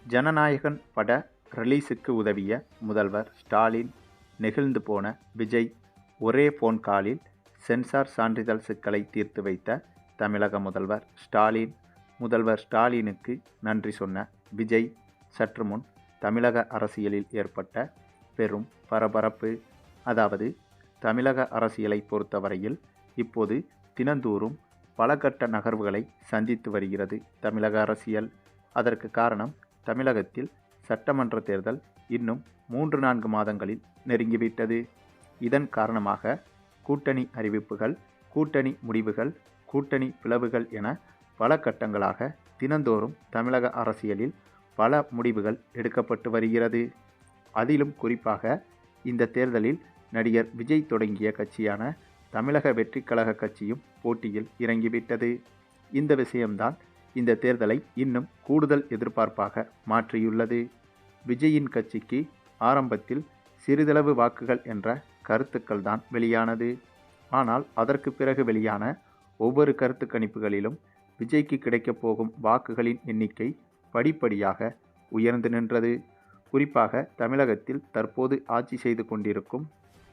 ஜனநாயகன் பட ரிலீஸுக்கு உதவிய முதல்வர் ஸ்டாலின், நெகிழ்ந்து போன விஜய், ஒரே போன் காலில் சென்சார் சான்றிதழ் சிக்கலை தீர்த்து வைத்த தமிழக முதல்வர் ஸ்டாலின். முதல்வர் ஸ்டாலினுக்கு நன்றி சொன்ன விஜய், சற்று முன் தமிழக அரசியலில் ஏற்பட்ட பெரும் பரபரப்பு. அதாவது, தமிழக அரசியலை பொறுத்தவரையில் இப்போது தினந்தோறும் பல கட்ட நகர்வுகளை சந்தித்து வருகிறது தமிழக அரசியல். அதற்கு காரணம், தமிழகத்தில் சட்டமன்ற தேர்தல் இன்னும் 3-4 மாதங்களில் நெருங்கிவிட்டது. இதன் காரணமாக கூட்டணி அறிவிப்புகள், கூட்டணி முடிவுகள், கூட்டணி பிளவுகள் என பல கட்டங்களாக தினந்தோறும் தமிழக அரசியலில் பல முடிவுகள் எடுக்கப்பட்டு வருகிறது. அதிலும் குறிப்பாக இந்த தேர்தலில் நடிகர் விஜய் தொடங்கிய கட்சியான தமிழக வெற்றிக் கழக கட்சியும் போட்டியில் இறங்கிவிட்டது. இந்த விஷயம்தான் இந்த தேர்தலை இன்னும் கூடுதல் எதிர்பார்ப்பாக மாற்றியுள்ளது. விஜயின் கட்சிக்கு ஆரம்பத்தில் சிறிதளவு வாக்குகள் என்ற கருத்துக்கள் தான் வெளியானது. ஆனால் அதற்கு பிறகு வெளியான ஒவ்வொரு கருத்து கணிப்புகளிலும் விஜய்க்கு கிடைக்கப் போகும் வாக்குகளின் எண்ணிக்கை படிப்படியாக உயர்ந்து நின்றது. குறிப்பாக தமிழகத்தில் தற்போது ஆட்சி செய்து கொண்டிருக்கும்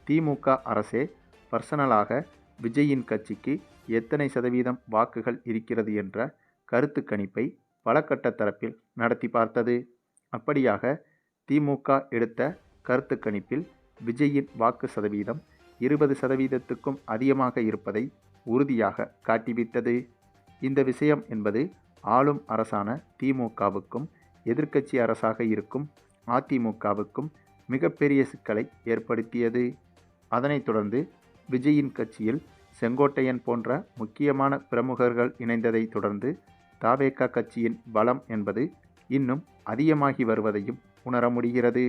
திமுக அரசே பர்சனலாக விஜயின் கட்சிக்கு எத்தனை சதவீதம் வாக்குகள் இருக்கிறது என்ற கருத்து கணிப்பை பல கட்ட தரப்பில் நடத்தி பார்த்தது. அப்படியாக திமுக எடுத்த கருத்து கணிப்பில் விஜயின் வாக்கு சதவீதம் 20%க்கும் அதிகமாக இருப்பதை உறுதியாக காட்டிவிட்டது. இந்த விஷயம் என்பது ஆளும் அரசான திமுகவுக்கும் எதிர்க்கட்சி அரசாக இருக்கும் அதிமுகவுக்கும் மிகப்பெரிய சிக்கலை ஏற்படுத்தியது. அதனைத் தொடர்ந்து விஜயின் கட்சியில் செங்கோட்டையன் போன்ற முக்கியமான பிரமுகர்கள் இணைந்ததை தொடர்ந்து தவேகா கட்சியின் பலம் என்பது இன்னும் அதிகமாகி வருவதையும் உணர முடிகிறது.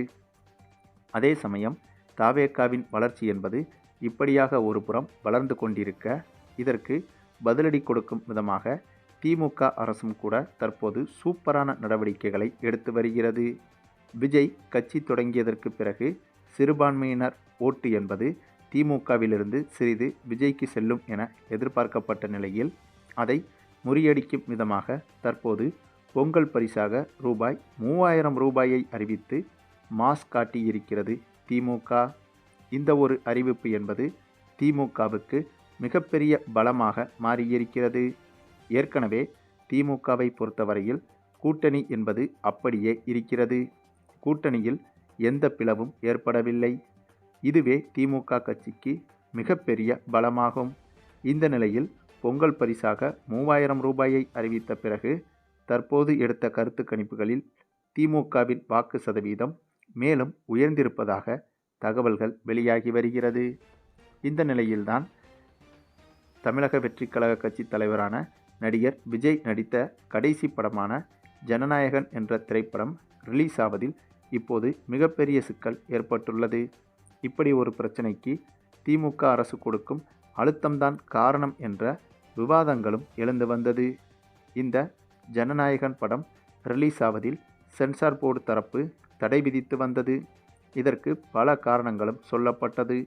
அதே சமயம் தவேகாவின் வளர்ச்சி என்பது இப்படியாக ஒரு புறம் வளர்ந்து கொண்டிருக்க, இதற்கு பதிலடி கொடுக்கும் விதமாக திமுக அரசும் கூட தற்போது சூப்பரான நடவடிக்கைகளை எடுத்து வருகிறது. விஜய் கட்சி தொடங்கியதற்கு பிறகு சிறுபான்மையினர் ஓட்டு என்பது திமுகவிலிருந்து சிறிது விஜய்க்கு செல்லும் என எதிர்பார்க்கப்பட்ட நிலையில், அதை முறியடிக்கும் விதமாக தற்போது பொங்கல் பரிசாக ரூபாய் 3000 அறிவித்து மாஸ் காட்டியிருக்கிறது திமுக. இந்த ஒரு அறிவிப்பு என்பது திமுகவுக்கு மிகப்பெரிய பலமாக மாறியிருக்கிறது. ஏற்கனவே திமுகவை பொறுத்தவரையில் கூட்டணி என்பது அப்படியே இருக்கிறது. கூட்டணியில் எந்த பிளவும் ஏற்படவில்லை. இதுவே திமுக கட்சிக்கு மிகப்பெரிய பலமாகும். இந்த நிலையில் பொங்கல் பரிசாக ரூபாய் 3000 அறிவித்த பிறகு தற்போது எடுத்த கருத்து கணிப்புகளில் திமுகவின் வாக்கு சதவீதம் மேலும் உயர்ந்திருப்பதாக தகவல்கள் வெளியாகி வருகிறது. இந்த நிலையில்தான் தமிழக வெற்றிக் கழக கட்சி தலைவரான நடிகர் விஜய் நடித்த கடைசி படமான ஜனநாயகன் என்ற திரைப்படம் ரிலீஸ் ஆவதில் இப்போது மிகப்பெரிய சிக்கல் ஏற்பட்டுள்ளது. இப்படி ஒரு பிரச்சனைக்கு திமுக அரசு கொடுக்கும் அழுத்தம்தான் காரணம் என்ற விவாதங்களும் எழுந்து வந்தது. இந்த ஜனநாயகன் படம் ரிலீஸ் ஆவதில் சென்சார் போர்டு தரப்பு தடை விதித்து வந்தது. இதற்கு பல காரணங்களும் சொல்லப்பட்டது.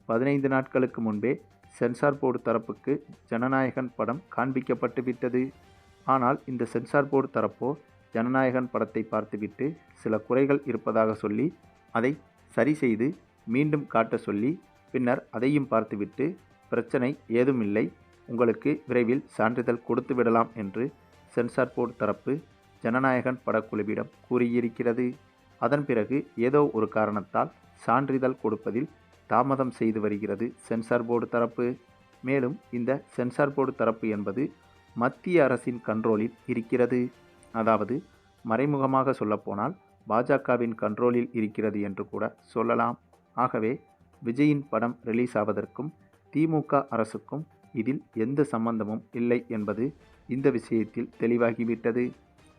15 நாட்களுக்கு முன்பே சென்சார் போர்டு தரப்புக்கு ஜனநாயகன் படம் காண்பிக்கப்பட்டு விட்டது. ஆனால் இந்த சென்சார் போர்டு தரப்போ ஜனநாயகன் படத்தை பார்த்துவிட்டு சில குறைகள் இருப்பதாக சொல்லி அதை சரி செய்து மீண்டும் காட்ட சொல்லி, பின்னர் அதையும் பார்த்துவிட்டு பிரச்சனை ஏதுமில்லை, உங்களுக்கு விரைவில் சான்றிதழ் கொடுத்து விடலாம் என்று சென்சார் போர்டு தரப்பு ஜனநாயகன் படக்குழுவிடம் கூறியிருக்கிறது. அதன் பிறகு ஏதோ ஒரு காரணத்தால் சான்றிதழ் கொடுப்பதில் தாமதம் செய்து வருகிறது சென்சார் போர்டு தரப்பு. மேலும் இந்த சென்சார் போர்டு தரப்பு என்பது மத்திய அரசின் கண்ட்ரோலில் இருக்கிறது. அதாவது மறைமுகமாக சொல்லப்போனால் பாஜகவின் கண்ட்ரோலில் இருக்கிறது என்று கூட சொல்லலாம். ஆகவே விஜயின் படம் ரிலீஸ் ஆவதற்கும் திமுக அரசுக்கும் இதில் எந்த சம்பந்தமும் இல்லை என்பது இந்த விஷயத்தில் தெளிவாகிவிட்டது.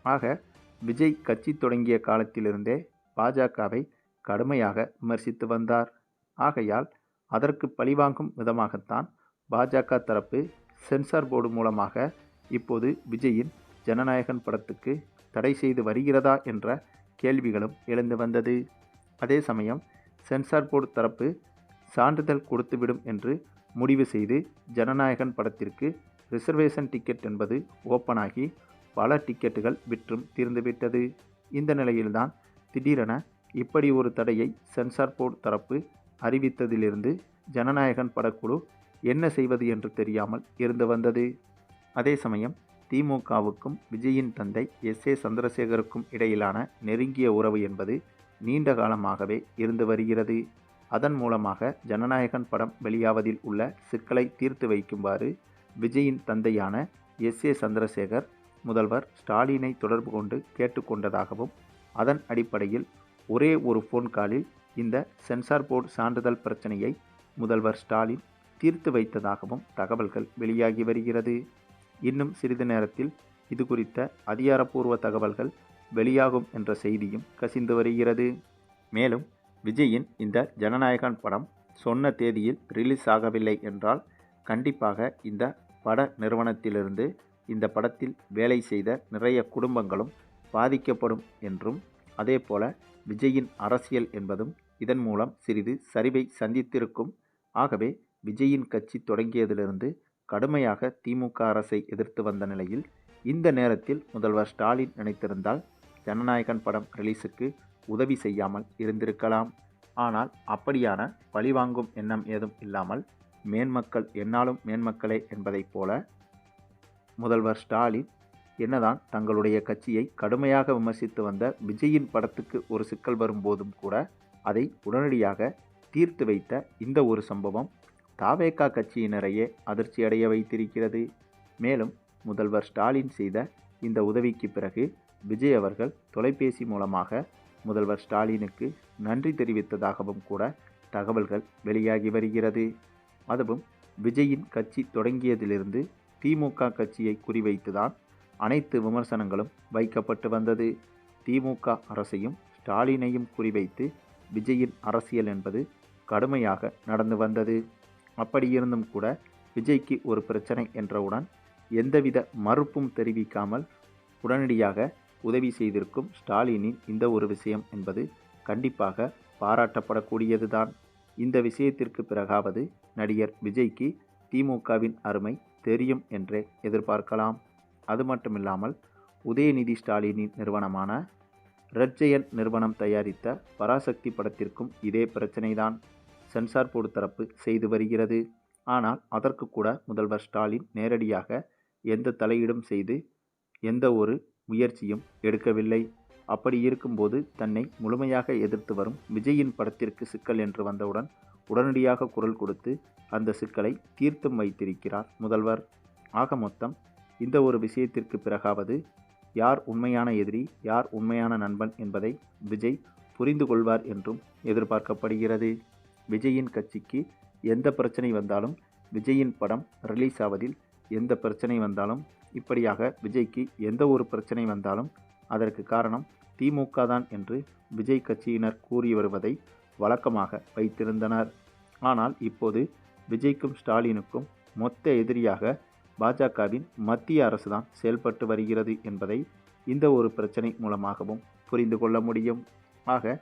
ஆக விஜய் கட்சி தொடங்கிய காலத்திலிருந்தே பாஜகவை கடுமையாக விமர்சித்து வந்தார். ஆகையால் அதற்கு பழிவாங்கும் விதமாகத்தான் பாஜக தரப்பு சென்சார் போர்டு மூலமாக இப்போது விஜயின் ஜனநாயகன் படத்துக்கு தடை செய்து வருகிறதா என்ற கேள்விகளும் எழுந்து வந்தது. அதே சமயம் சென்சார் போர்டு தரப்பு சான்றிதழ் கொடுத்துவிடும் என்று முடிவு செய்து ஜனநாயகன் படத்திற்கு ரிசர்வேஷன் டிக்கெட் என்பது ஓப்பனாகி பல டிக்கெட்டுகள் விற்றும் தீர்ந்துவிட்டது. இந்த நிலையில்தான் திடீரென இப்படி ஒரு தடையை சென்சார் போர்டு தரப்பு அறிவித்ததிலிருந்து ஜனநாயகன் படக்குழு என்ன செய்வது என்று தெரியாமல் இருந்து வந்தது. அதே சமயம் திமுகவுக்கும் விஜயின் தந்தை எஸ்.ஏ. சந்திரசேகருக்கும் இடையிலான நெருங்கிய உறவு என்பது நீண்ட காலமாகவே இருந்து வருகிறது. அதன் மூலமாக ஜனநாயகன் படம் வெளியாவதில் உள்ள சிக்கலை தீர்த்து வைக்குமாறு விஜயின் தந்தையான எஸ்.ஏ. சந்திரசேகர் முதல்வர் ஸ்டாலினை தொடர்பு கொண்டு கேட்டுக்கொண்டதாகவும், அதன் அடிப்படையில் ஒரே ஒரு ஃபோன் காலில் இந்த சென்சார் போர்டு சான்றிதழ் பிரச்சனையை முதல்வர் ஸ்டாலின் தீர்த்து வைத்ததாகவும் தகவல்கள் வெளியாகி வருகிறது. இன்னும் சிறிது நேரத்தில் இது குறித்த அதிகாரப்பூர்வ தகவல்கள் வெளியாகும் என்ற செய்தியும் கசிந்து வருகிறது. மேலும் விஜயின் இந்த ஜனநாயகன் படம் சொன்ன தேதியில் ரிலீஸ் ஆகவில்லை என்றால் கண்டிப்பாக இந்த பட நிறுவனத்திலிருந்து இந்த படத்தில் வேலை செய்த நிறைய குடும்பங்களும் பாதிக்கப்படும் என்றும், அதேபோல விஜயின் அரசியல் என்பதும் இதன் மூலம் சிறிது சரிவை சந்தித்திருக்கும். ஆகவே விஜயின் கட்சி தொடங்கியதிலிருந்து கடுமையாக திமுக அரசை எதிர்த்து வந்த நிலையில் இந்த நேரத்தில் முதல்வர் ஸ்டாலின் நினைத்திருந்தால் ஜனநாயகன் படம் ரிலீஸுக்கு உதவி செய்யாமல் இருந்திருக்கலாம். ஆனால் அப்படியான பழிவாங்கும் எண்ணம் ஏதும் இல்லாமல் மேன்மக்கள் என்னாலும் மேன்மக்களே என்பதைப் போல முதல்வர் ஸ்டாலின் என்னதான் தங்களுடைய கட்சியை கடுமையாக விமர்சித்து வந்த விஜயின் படத்துக்கு ஒரு சிக்கல் வரும்போதும் கூட அதை உடனடியாக தீர்த்து வைத்த இந்த ஒரு சம்பவம் தாவேகா கட்சியினரையே அதிர்ச்சியடைய வைத்திருக்கிறது. மேலும் முதல்வர் ஸ்டாலின் செய்த இந்த உதவிக்கு பிறகு விஜய் அவர்கள் தொலைபேசி மூலமாக முதல்வர் ஸ்டாலினுக்கு நன்றி தெரிவித்ததாகவும் கூட தகவல்கள் வெளியாகி வருகிறது. அதுவும் விஜயின் கட்சி தொடங்கியதிலிருந்து திமுக கட்சியை குறிவைத்துதான் அனைத்து விமர்சனங்களும் வைக்கப்பட்டு வந்தது. திமுக அரசையும் ஸ்டாலினையும் குறிவைத்து விஜயின் அரசியல் என்பது கடுமையாக நடந்து வந்தது. அப்படியிருந்தும் கூட விஜய்க்கு ஒரு பிரச்சனை என்றவுடன் எந்தவித மறுப்பும் தெரிவிக்காமல் உடனடியாக உதவி செய்திருக்கும் ஸ்டாலினின் இந்த ஒரு விஷயம் என்பது கண்டிப்பாக பாராட்டப்படக்கூடியதுதான். இந்த விஷயத்திற்கு பிறகாவது நடிகர் விஜய்க்கு திமுகவின் அருமை தெரியும் என்றே எதிர்பார்க்கலாம். அது மட்டுமில்லாமல் உதயநிதி ஸ்டாலினின் நிறுவனமான ரெட் ஜெயண்ட் நிறுவனம் தயாரித்த பராசக்தி படத்திற்கும் இதே பிரச்சனைதான் சென்சார் போர்டு தரப்பு செய்து வருகிறது. ஆனால் அதற்கு கூட முதல்வர் ஸ்டாலின் நேரடியாக எந்த தலையீடும் செய்து எந்த ஒரு முயற்சியும் எடுக்கவில்லை. அப்படி இருக்கும்போது தன்னை முழுமையாக எதிர்த்து வரும் விஜயின் படத்திற்கு சிக்கல் என்று வந்தவுடன் உடனடியாக குரல் கொடுத்து அந்த சிக்கலை தீர்த்தும் வைத்திருக்கிறார் முதல்வர். ஆக மொத்தம் இந்த ஒரு விஷயத்திற்கு பிறகாவது யார் உண்மையான எதிரி யார் உண்மையான நண்பன் என்பதை விஜய் புரிந்து கொள்வார் என்றும் எதிர்பார்க்கப்படுகிறது. விஜயின் கட்சிக்கு எந்த பிரச்சனை வந்தாலும், விஜயின் படம் ரிலீஸ் ஆவதில் எந்த பிரச்சனை வந்தாலும், இப்படியாக விஜய்க்கு எந்த ஒரு பிரச்சனை வந்தாலும் அதற்கு காரணம் திமுக தான் என்று விஜய் கட்சியினர் கூறி வருவதை வழக்கமாக வைத்திருந்தனர். ஆனால் இப்போது விஜய்க்கும் ஸ்டாலினுக்கும் மொத்த எதிரியாக பாஜகவின் மத்திய அரசுதான் செயல்பட்டு வருகிறது என்பதை இந்த ஒரு பிரச்சனை மூலமாகவும் புரிந்து கொள்ள முடியும். ஆக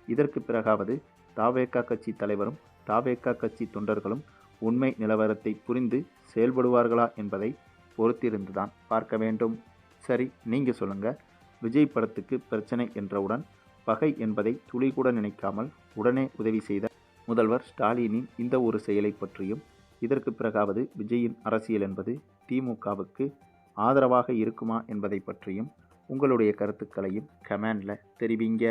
இதற்கு பிறகாவது தாவேகா கட்சி தலைவரும் தாவேகா கட்சி தொண்டர்களும் உண்மை நிலவரத்தை புரிந்து செயல்படுவார்களா என்பதை பொறுத்திருந்துதான் பார்க்க வேண்டும். சரி, நீங்கள் சொல்லுங்கள். விஜய் படத்துக்கு பிரச்சனை என்றவுடன் பகை என்பதை துளி கூட நினைக்காமல் உடனே உதவி செய்த முதல்வர் ஸ்டாலினின் இந்த ஒரு செயலை பற்றியும், இதற்கு பிறகாவது விஜயின் அரசியல் என்பது திமுகவுக்கு ஆதரவாக இருக்குமா என்பதை பற்றியும் உங்களுடைய கருத்துக்களையும் கமெண்டில் தெரிவிங்க.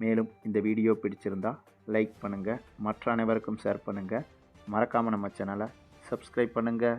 மேலும் இந்த வீடியோ பிடிச்சிருந்தா லைக் பண்ணுங்கள், மற்ற அனைவருக்கும் ஷேர் பண்ணுங்கள், மறக்காமல் நம்ம சேனலை சப்ஸ்கிரைப் பண்ணுங்கள்.